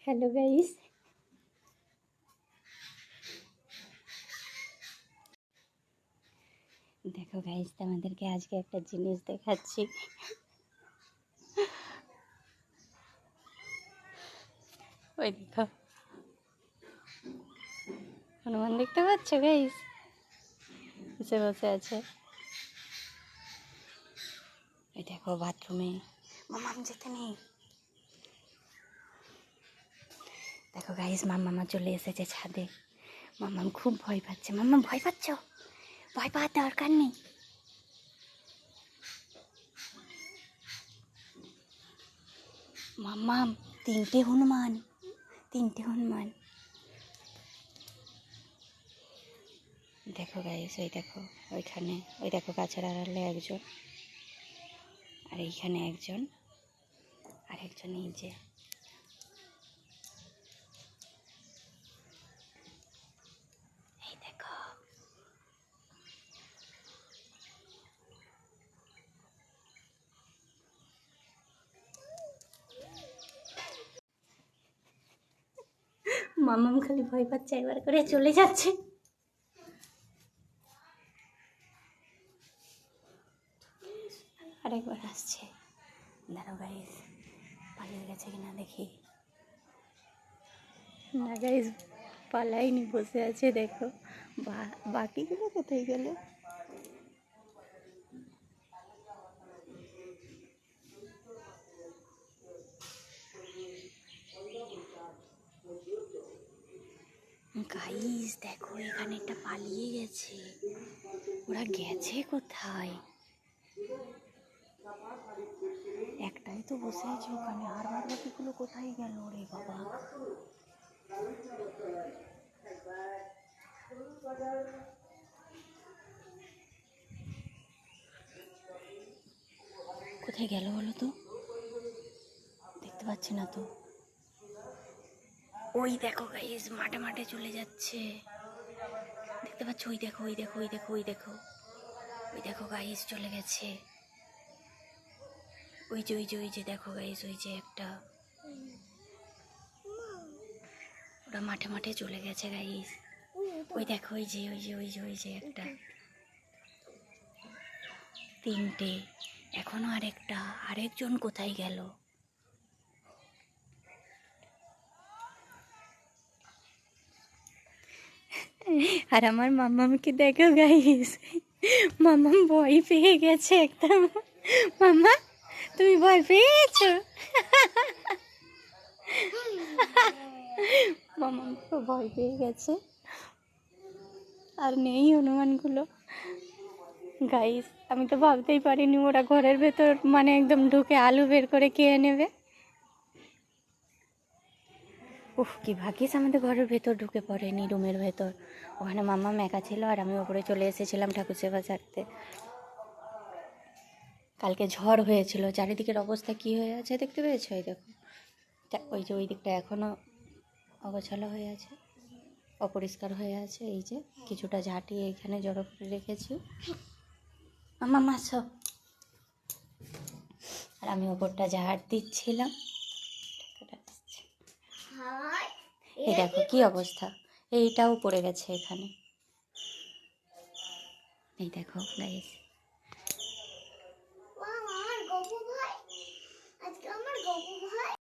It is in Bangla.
হ্যালো গাইস, দেখো গাইস, তোমাদেরকে আজকে একটা জিনিস দেখাচ্ছি। ওই দেখো, হনুমান দেখতে পাচ্ছ গাইস? বসে বসে আছে। ওই দেখো বাথরুমে মামাম যেতে নেই। দেখো গাইস, মামা চলে এসেছে ছাদে। মামাম খুব ভয় পাচ্ছে। মামাম ভয় পাচ্ছ? ভয় পাওয়ার দরকার নেই। মামাম তিনটে হনুমান। দেখো গাইস, ওই দেখো ওইখানে, ওই দেখো গাছের আড়ালে একজন, আর এইখানে একজন, আর একজন এই যে। এই দেখো, মামাম খালি ভয় পাচ্ছে, একবার করে চলে যাচ্ছে। আরেকবার আসছে। দাঁড়াও গাইস, পালিয়ে গেছে কিনা দেখি। না গাইস, পালাইনি, বসে আছে। দেখো বাকিগুলো কোথায় গেল? গাইস দেখো, এখানে একটা পালিয়ে গেছে। ওরা গেছে কোথায়? একটাই তো বসে আছে ওখানে, আর বাকিগুলো কোথায় গেল রে বাবা? কোথায় গেল বলো তো? দেখতে পাচ্ছি না তো। ওই দেখো গাইস, মাঠে চলে যাচ্ছে। দেখতে পাচ্ছ? ওই দেখো ওই দেখো গাইস, চলে গেছে। ওই যে দেখো গাইস, ওই যে একটা, ওরা মাঠে চলে গেছে গাইস। ওই দেখো, ওই যে একটা, তিনটে, এখনো আরেকটা। আরেকজন কোথায় গেল? আর আমার মামামকে দেখো গাইস, মামাম ভয় পেয়ে গেছে একদম। মামা, তুমি ভয় পেয়েছো? মামাম তো ভয় পেয়ে গেছে, আর নেই হনুমানগুলো। গাইস, আমি তো ভাবতেই পারিনি ওরা ঘরের ভেতর মানে একদম ঢুকে আলু বের করে খেয়ে নেবে। উফ, কি ভাগ্যিস আমাদের ঘরের ভেতর ঢুকে পড়েনি, রুমের ভেতর। ওখানে মামা একা ছিল, আর আমি ওপরে চলে এসেছিলাম ঠাকুর সেবা সারতে। কালকে ঝড় হয়েছিল, চারিদিকের অবস্থা কি হয়ে আছে দেখতে পেয়েছো? ওই দেখো, ওই যে ওই দিকটা এখনো অগোছালো হয়ে আছে, অপরিষ্কার হয়ে আছে। এই যে কিছুটা ঝাঁটিয়ে এখানে জড়ো করে রেখেছি। মামা মাসো, আর আমি ওপরটা ঝাড় দিচ্ছিলাম। এই দেখো কি অবস্থা, এইটাও পড়ে গেছে এখানে। এই দেখো গাইস।